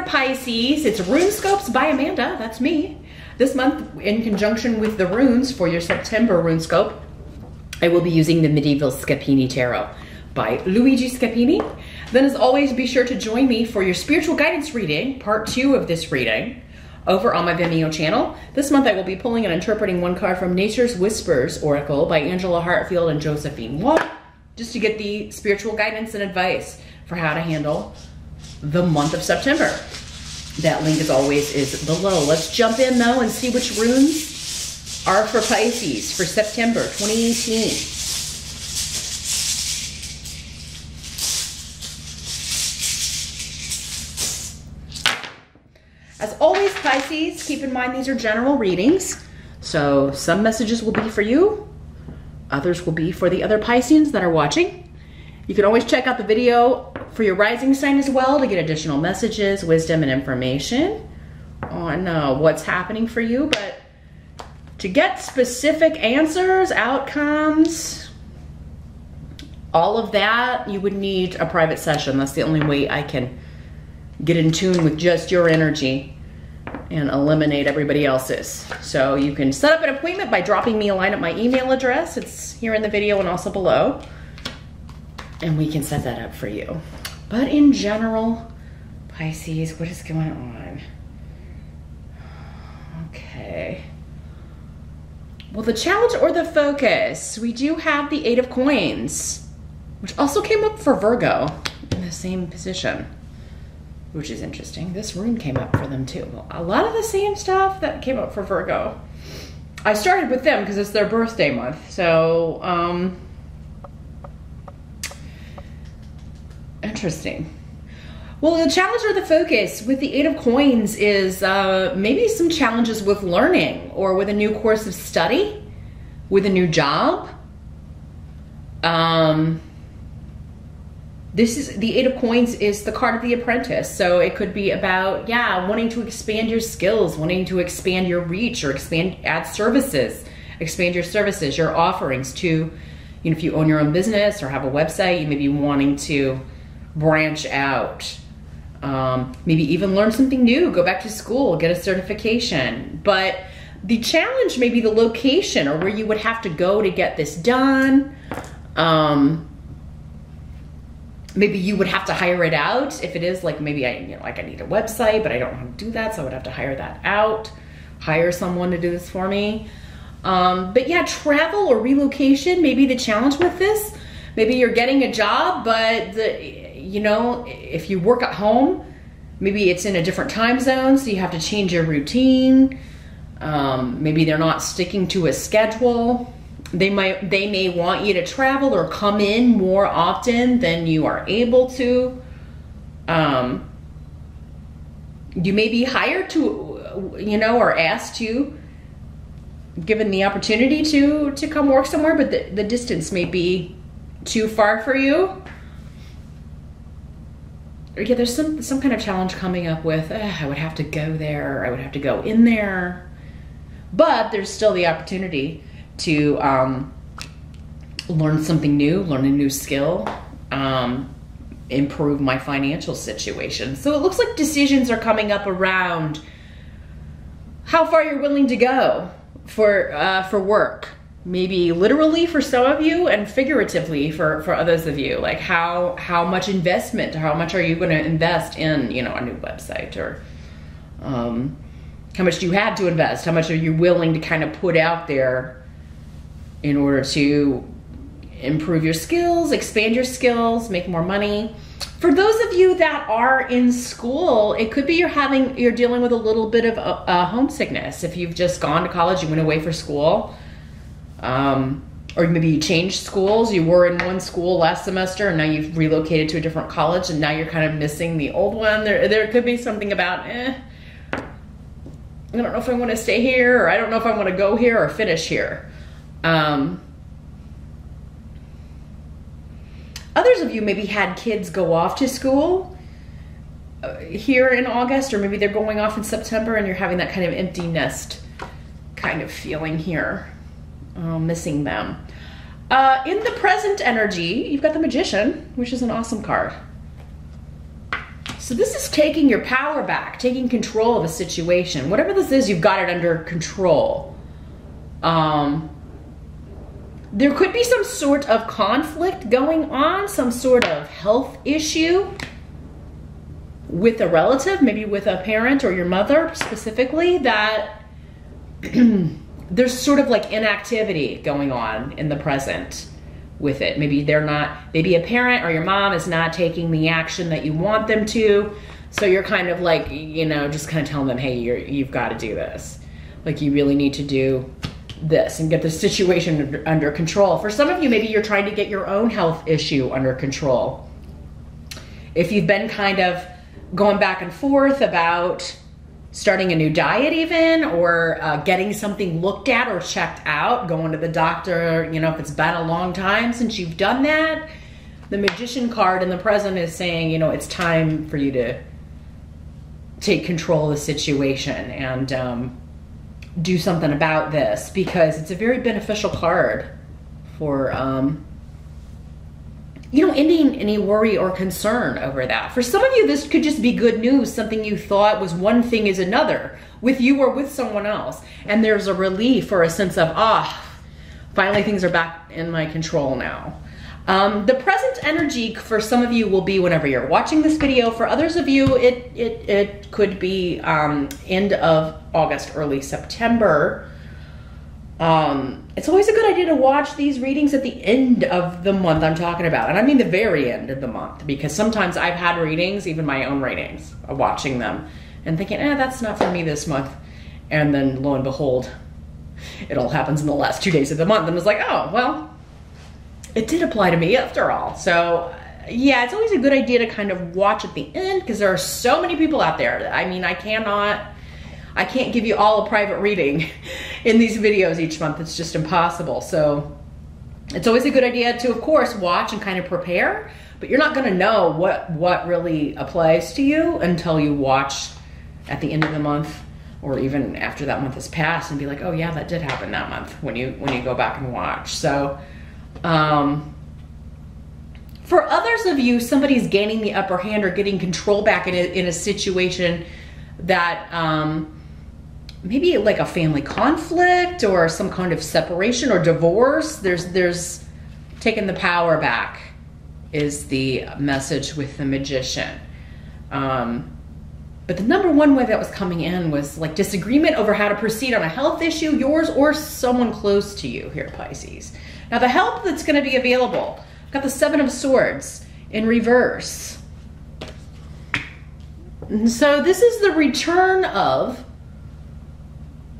Pisces. It's RuneScopes by Amanda, that's me. This month, in conjunction with the runes for your September RuneScope, I will be using the Medieval Scapini Tarot by Luigi Scapini. Then as always, be sure to join me for your spiritual guidance reading, part 2 of this reading, over on my Vimeo channel. This month I will be pulling and interpreting one card from Nature's Whispers Oracle by Angela Hartfield and Josephine Watt, just to get the spiritual guidance and advice for how to handle the month of September. That link, as always, is below. Let's jump in, though, and see which runes are for Pisces for September 2018. As always, Pisces, keep in mind these are general readings. So some messages will be for you. Others will be for the other Pisceans that are watching. You can always check out the video for your rising sign as well to get additional messages, wisdom, and information on what's happening for you. But to get specific answers, outcomes, all of that, you would need a private session. That's the only way I can get in tune with just your energy and eliminate everybody else's. So you can set up an appointment by dropping me a line at my email address. It's here in the video and also below. And we can set that up for you. But in general, Pisces, what is going on? Okay. Well, the challenge or the focus, we do have the 8 of Coins, which also came up for Virgo in the same position, which is interesting. This rune came up for them too. Well, a lot of the same stuff that came up for Virgo. I started with them because it's their birthday month. So, interesting. Well, the challenge or the focus with the 8 of Coins is maybe some challenges with learning or with a new course of study, with a new job. This is the 8 of Coins is the card of the apprentice. So it could be about, wanting to expand your skills, wanting to expand your reach or add services, expand your services, your offerings to, if you own your own business or have a website, you may be wanting to branch out, maybe even learn something new, go back to school, get a certification. But the challenge may be the location or where you would have to go to get this done. Maybe you would have to hire it out. If it is like, maybe I need a website, but I don't know how to do that, so I would have to hire that out, hire someone to do this for me. But yeah, travel or relocation may be the challenge with this. Maybe you're getting a job, but if you work at home, maybe it's in a different time zone, so you have to change your routine. Maybe they're not sticking to a schedule. They may want you to travel or come in more often than you are able to. You may be hired to, or asked to, given the opportunity to come work somewhere, but the distance may be too far for you. Yeah, there's some kind of challenge coming up with, I would have to go there, or I would have to go in there. But there's still the opportunity to learn something new, learn a new skill, improve my financial situation. So it looks like decisions are coming up around how far you're willing to go for work. Maybe literally for some of you and figuratively for others of you. Like how much investment, how much are you going to invest in, a new website, or how much do you have to invest? How much are you willing to kind of put out there in order to improve your skills, expand your skills, make more money? For those of you that are in school, it could be you're dealing with a little bit of homesickness. If you've just gone to college, you went away for school, or maybe you changed schools. You were in one school last semester and now you've relocated to a different college and now you're kind of missing the old one. There could be something about, I don't know if I want to stay here, or I don't know if I want to go here or finish here. Others of you maybe had kids go off to school here in August, or maybe they're going off in September and you're having that kind of empty nest kind of feeling here, missing them. In the present energy, you've got the Magician, which is an awesome card. So this is taking your power back, taking control of a situation. Whatever this is, you've got it under control. There could be some sort of conflict going on, some sort of health issue with a relative, maybe with a parent or your mother specifically, that there's sort of like inactivity going on in the present with it. Maybe maybe a parent or your mom is not taking the action that you want them to. So you're kind of like, you know, just kind of telling them, hey, you've got to do this. Like, you really need to do this and get the situation under control. For some of you, maybe you're trying to get your own health issue under control. If you've been kind of going back and forth about starting a new diet even, or getting something looked at or checked out, going to the doctor, you know, if it's been a long time since you've done that, the Magician card in the present is saying, you know, it's time for you to take control of the situation and do something about this, because it's a very beneficial card for, you know, ending any worry or concern over that. For some of you, this could just be good news. Something you thought was one thing is another with you or with someone else. And there's a relief or a sense of, finally things are back in my control now. The present energy for some of you will be whenever you're watching this video. For others of you, it could be end of August, early September. It's always a good idea to watch these readings at the end of the month I'm talking about. And I mean the very end of the month, because sometimes I've had readings, even my own readings, watching them and thinking, that's not for me this month. And then lo and behold, it all happens in the last 2 days of the month. And it's like, oh, well, it did apply to me after all. So yeah, it's always a good idea to kind of watch at the end, because there are so many people out there. I mean, I can't give you all a private reading in these videos each month. It's just impossible. So it's always a good idea to, of course, watch and kind of prepare, but you're not going to know what really applies to you until you watch at the end of the month, or even after that month has passed, and be like, oh yeah, that did happen that month, when you go back and watch. So for others of you, somebody's gaining the upper hand or getting control back in a situation that maybe like a family conflict or some kind of separation or divorce. There's taking the power back is the message with the Magician. But the number one way that was coming in was like disagreement over how to proceed on a health issue, yours or someone close to you here, Pisces. Now the help that's going to be available, I've got the Seven of Swords in reverse. And so this is the return of,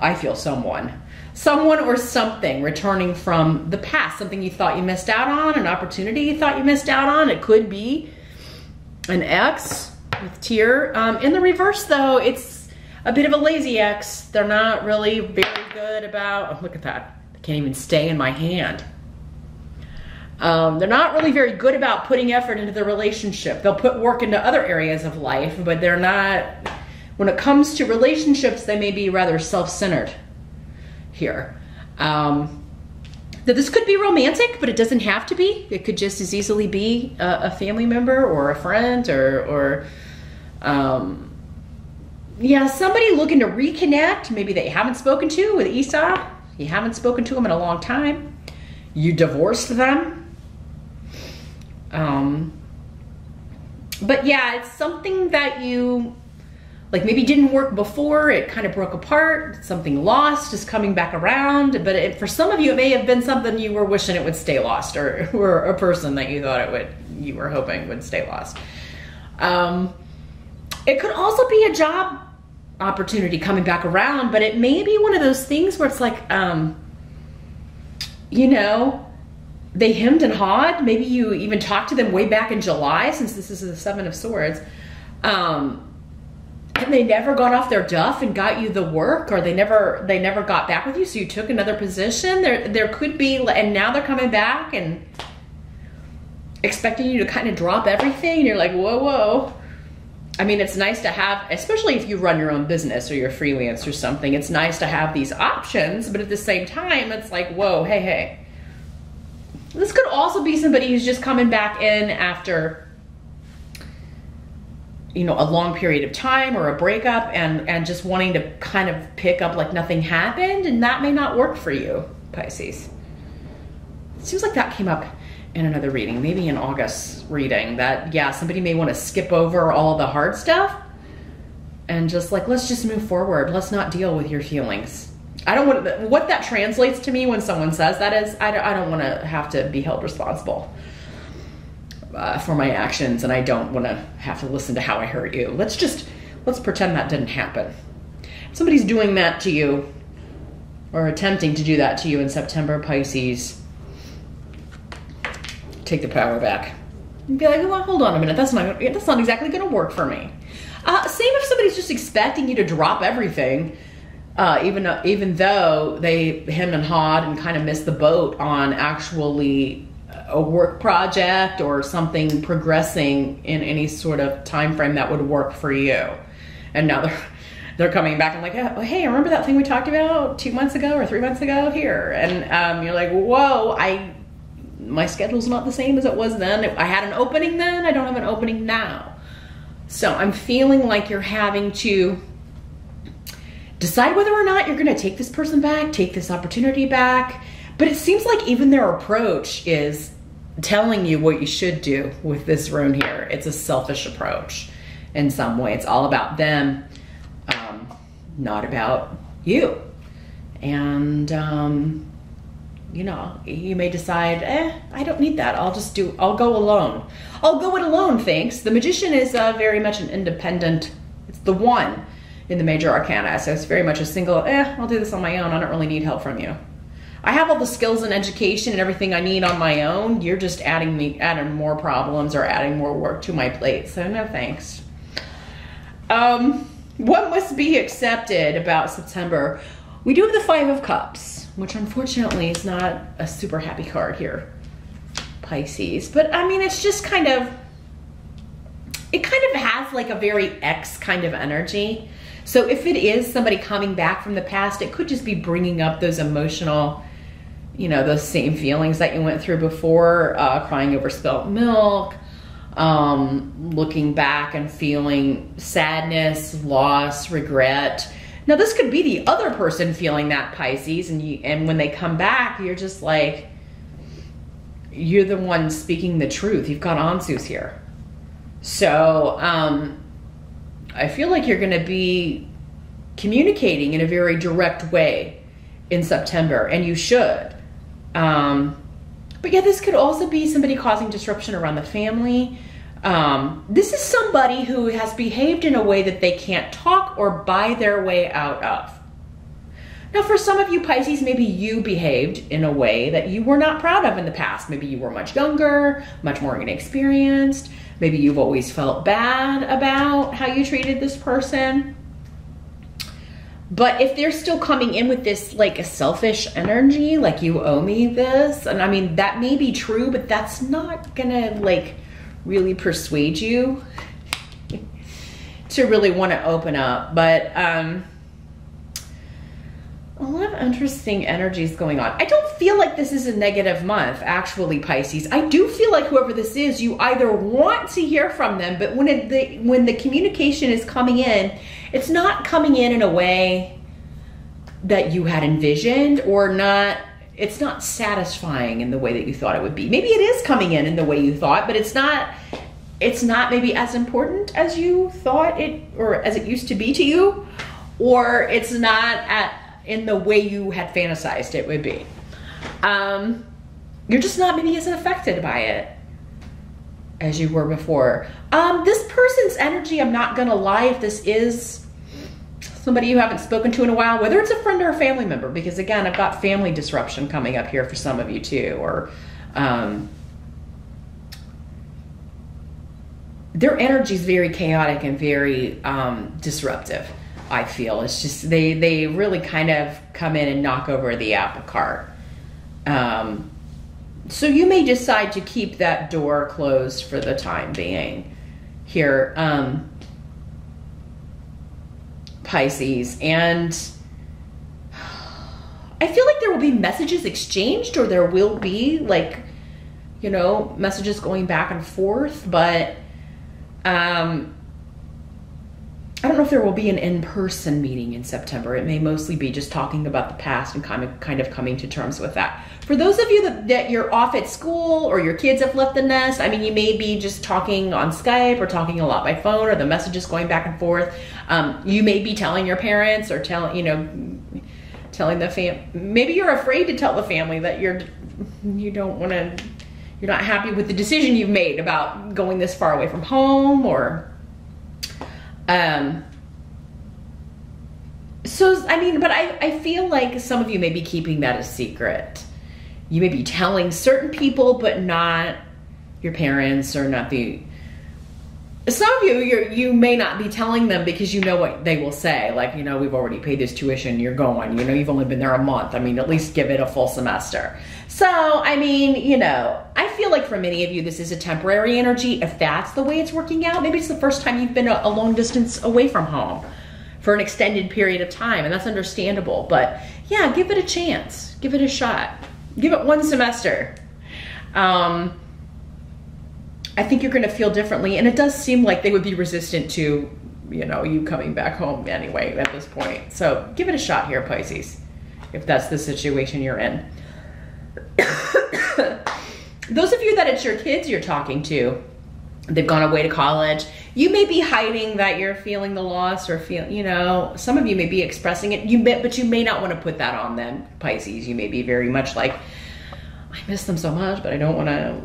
I feel someone or something returning from the past, something you thought you missed out on, an opportunity you thought you missed out on. It could be an ex with tear. In the reverse though, it's a bit of a lazy ex. They're not really very good about, oh, look at that. I can't even stay in my hand. They're not really very good about putting effort into the relationship. They'll put work into other areas of life, but they're not, when it comes to relationships, they may be rather self-centered here. This could be romantic, but it doesn't have to be. It could just as easily be a family member or a friend or yeah, somebody looking to reconnect, maybe that you haven't spoken to with Esau. You haven't spoken to them in a long time. You divorced them. But yeah, it's something that you, like, maybe didn't work before, it kind of broke apart, something lost is coming back around, but for some of you, it may have been something you were wishing it would stay lost, or a person that you thought you were hoping would stay lost. It could also be a job opportunity coming back around, but it may be one of those things where it's like, you know, they hemmed and hawed. Maybe you even talked to them way back in July, since this is the Seven of Swords. And they never got off their duff and got you the work, or they never got back with you, so you took another position. There could be, and now they're coming back and expecting you to kind of drop everything, and you're like, whoa. I mean, it's nice to have, especially if you run your own business or you're freelance or something, it's nice to have these options, but at the same time, it's like, whoa, hey. This could also be somebody who's just coming back in after you know, a long period of time or a breakup and just wanting to kind of pick up like nothing happened, and that may not work for you, Pisces. It seems like that came up in another reading, maybe in August reading, that, yeah, somebody may want to skip over all the hard stuff and just like, let's just move forward. Let's not deal with your feelings. I don't want, what that translates to me when someone says that is, I don't want to have to be held responsible for my actions, and I don't want to have to listen to how I hurt you. Let's pretend that didn't happen. If somebody's doing that to you or attempting to do that to you in September, Pisces, take the power back and be like, well, hold on a minute, that's not exactly going to work for me. Same if somebody's just expecting you to drop everything, even though they hem and hawed and kind of missed the boat on actually a work project or something progressing in any sort of time frame that would work for you. And now they're coming back and like, oh, hey, remember that thing we talked about 2 months ago or 3 months ago here? And you're like, whoa, my schedule's not the same as it was then. I had an opening then, I don't have an opening now. So I'm feeling like you're having to decide whether or not you're gonna take this person back, take this opportunity back. But it seems like even their approach is telling you what you should do with this rune here. It's a selfish approach in some way. It's all about them, not about you. And, you know, you may decide, I don't need that. I'll go alone. I'll go it alone, thanks. The Magician is very much an independent, it's the one in the major arcana. So it's very much a single, I'll do this on my own. I don't really need help from you. I have all the skills and education and everything I need on my own. You're just adding more problems or adding more work to my plate. So no thanks. What must be accepted about September? We do have the Five of Cups, which unfortunately is not a super happy card here, Pisces. But I mean, it's just kind of, it kind of has like a very X kind of energy. So if it is somebody coming back from the past, it could just be bringing up those emotional, you know, those same feelings that you went through before, crying over spilt milk, looking back and feeling sadness, loss, regret. Now this could be the other person feeling that, Pisces, and when they come back, you're just like, you're the one speaking the truth. You've got Ansus here. So I feel like you're going to be communicating in a very direct way in September, and you should. But yeah, this could also be somebody causing disruption around the family. This is somebody who has behaved in a way that they can't talk or buy their way out of. Now, for some of you, Pisces, maybe you behaved in a way that you were not proud of in the past. Maybe you were much younger, much more inexperienced. Maybe you've always felt bad about how you treated this person. But if they're still coming in with this like a selfish energy, like you owe me this, and I mean, that may be true, but that's not gonna like really persuade you to really want to open up. But a lot of interesting energies going on. I don't feel like this is a negative month, actually, Pisces. I do feel like whoever this is, you either want to hear from them, but when the communication is coming in, it's not coming in a way that you had envisioned, or not. It's not satisfying in the way that you thought it would be. Maybe it is coming in the way you thought, but it's not maybe as important as you thought it, or as it used to be to you, or it's not in the way you had fantasized it would be. You're just not maybe as affected by it as you were before. This person's energy, I'm not gonna lie, if this is somebody you haven't spoken to in a while, whether it's a friend or a family member, because again, I've got family disruption coming up here for some of you too, or their energy is very chaotic and very disruptive. I feel it's just they really kind of come in and knock over the apple cart. So you may decide to keep that door closed for the time being here, Pisces. And I feel like there will be messages exchanged, or there will be like, you know, messages going back and forth, but I don't know if there will be an in-person meeting in September. It may mostly be just talking about the past and kind of coming to terms with that. For those of you that you're off at school or your kids have left the nest, I mean, you may be just talking on Skype or talking a lot by phone, or the messages going back and forth. You may be telling your parents or telling the family. Maybe you're afraid to tell the family that you're not happy with the decision you've made about going this far away from home, or so, I mean, but I feel like some of you may be keeping that a secret. You may be telling certain people, but not your parents, or not some of you may not be telling them because you know what they will say. Like, we've already paid this tuition, you're going, you've only been there a month. I mean, at least give it a full semester. So, I mean, I feel like for many of you, this is a temporary energy. If that's the way it's working out, maybe it's the first time you've been a long distance away from home for an extended period of time, and that's understandable. But yeah, give it a chance, give it a shot, give it one semester. I think you're going to feel differently, and it does seem like they would be resistant to, you coming back home anyway at this point. So give it a shot here, Pisces, if that's the situation you're in. Those of you that it's your kids you're talking to, they've gone away to college, you may be hiding that you're feeling the loss, or some of you may be expressing it, but you may not want to put that on them, Pisces. You may be very much like, I miss them so much, but I don't want to,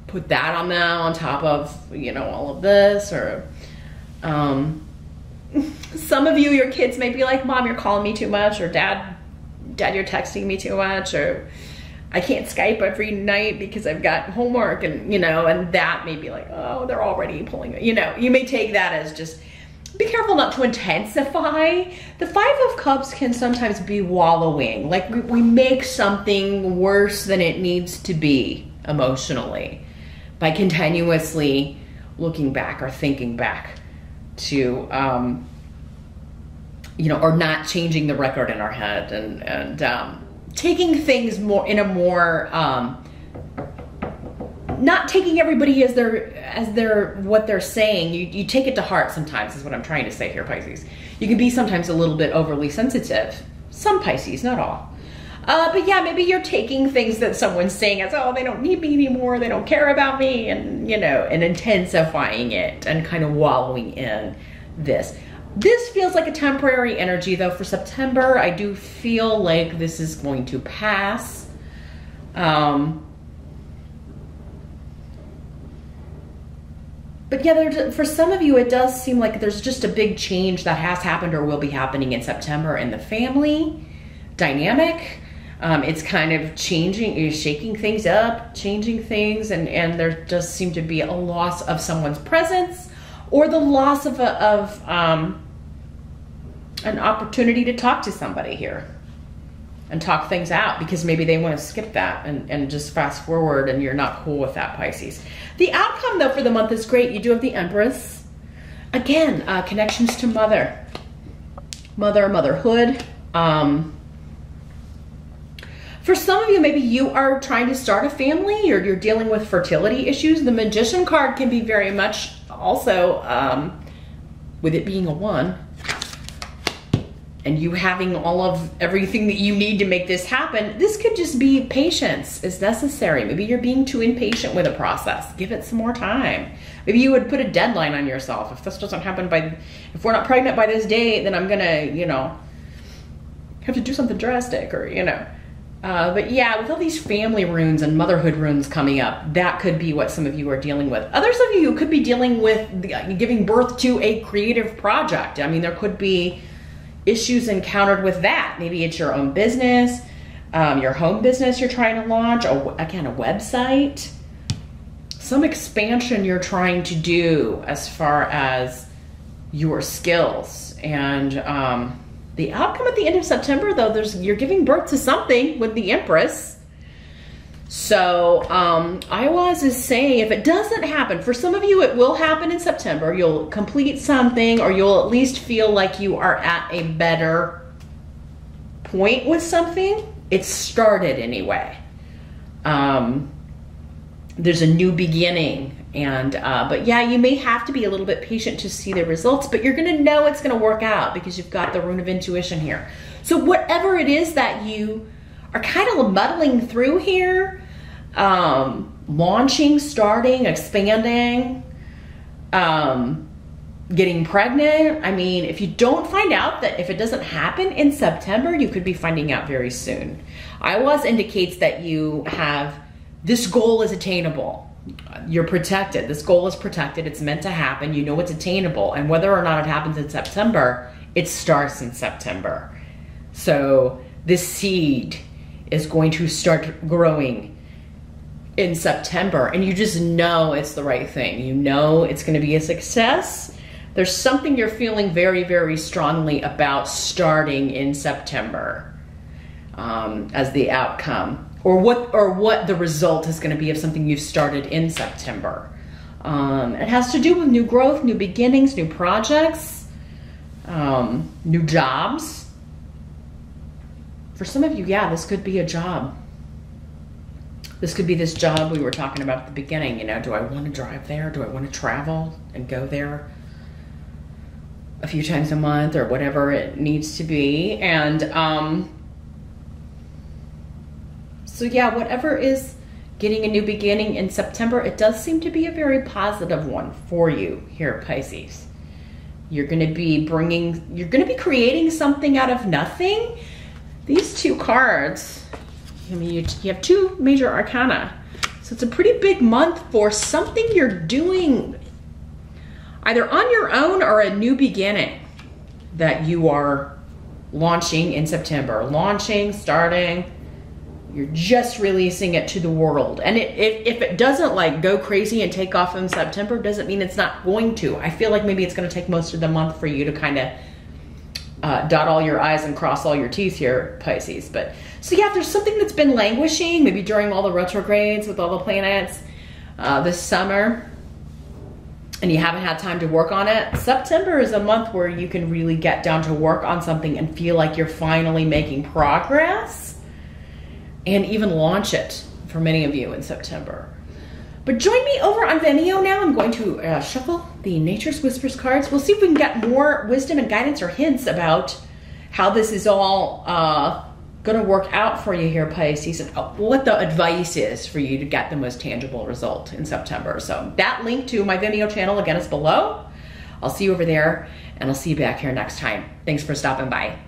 put that on them on top of, all of this. Or some of you, your kids may be like, Mom, you're calling me too much, or Dad, you're texting me too much, or I can't Skype every night because I've got homework, and and that may be like, oh, they're already pulling it. You may take that as just, be careful not to intensify. The Five of Cups can sometimes be wallowing, like we make something worse than it needs to be emotionally by continuously looking back or thinking back to, or not changing the record in our head, and taking things more in a more, not taking everybody as their what they're saying. You take it to heart sometimes, is what I'm trying to say here, Pisces. You can be sometimes a little bit overly sensitive. Some Pisces, not all. But yeah, maybe you're taking things that someone's saying as, oh, they don't need me anymore, they don't care about me, and and intensifying it and kind of wallowing in this. This feels like a temporary energy, though. For September, I do feel like this is going to pass. But yeah, for some of you, it does seem like there's just a big change that has happened or will be happening in September in the family dynamic. It's kind of changing, shaking things up, changing things, and there does seem to be a loss of someone's presence, or the loss of an opportunity to talk to somebody here and talk things out, because maybe they want to skip that and just fast forward, and you're not cool with that, Pisces. The outcome, though, for the month is great. You do have the Empress. Again, connections to motherhood. For some of you, maybe you are trying to start a family, or you're dealing with fertility issues. The Magician card can be very much also, with it being a 1, and you having all of everything that you need to make this happen. This could just be patience is necessary. Maybe you're being too impatient with a process. Give it some more time. Maybe you would put a deadline on yourself. If this doesn't happen if we're not pregnant by this date, then I'm gonna, have to do something drastic, or, but yeah, with all these family runes and motherhood runes coming up, that could be what some of you are dealing with. Others of you could be dealing with giving birth to a creative project. I mean, there could be issues encountered with that. Maybe it's your own business, your home business you're trying to launch, or again, a website, some expansion you're trying to do as far as your skills. And the outcome at the end of September, though, you're giving birth to something with the Empress. So Iwas is saying, if it doesn't happen, for some of you it will happen in September. You'll complete something, or you'll at least feel like you are at a better point with something. It's started anyway. There's a new beginning And, but yeah, you may have to be a little bit patient to see the results, but you're gonna know it's gonna work out because you've got the rune of intuition here. So whatever it is that you are kind of muddling through here, launching, starting, expanding, getting pregnant. I mean, if you don't find out, that if it doesn't happen in September, you could be finding out very soon. IWAS indicates that you have, this goal is attainable. You're protected. This goal is protected. It's meant to happen. You know it's attainable. And whether or not it happens in September, it starts in September. So this seed is going to start growing in September. And you just know it's the right thing. You know it's going to be a success. There's something you're feeling very, very strongly about starting in September as the outcome. Or what the result is going to be of something you've started in September. It has to do with new growth, new beginnings, new projects, new jobs. For some of you, yeah, this could be a job. This could be this job we were talking about at the beginning. You know, do I want to drive there? Do I want to travel and go there a few times a month or whatever it needs to be? And so yeah, whatever is getting a new beginning in September, it does seem to be a very positive one for you here, Pisces. You're going to be creating something out of nothing. These two cards, I mean, you have two major arcana. So it's a pretty big month for something you're doing either on your own or a new beginning that you are launching in September. Launching, starting. You're just releasing it to the world. And if it doesn't like go crazy and take off in September, doesn't mean it's not going to. I feel like maybe it's going to take most of the month for you to kind of dot all your I's and cross all your T's here, Pisces. But so yeah, if there's something that's been languishing, maybe during all the retrogrades with all the planets this summer, and you haven't had time to work on it, September is a month where you can really get down to work on something and feel like you're finally making progress. And even launch it for many of you in September. But join me over on Vimeo now. I'm going to shuffle the Nature's Whispers cards. We'll see if we can get more wisdom and guidance or hints about how this is all going to work out for you here, Pisces, and what the advice is for you to get the most tangible result in September. So that link to my Vimeo channel, again, is below. I'll see you over there, and I'll see you back here next time. Thanks for stopping by.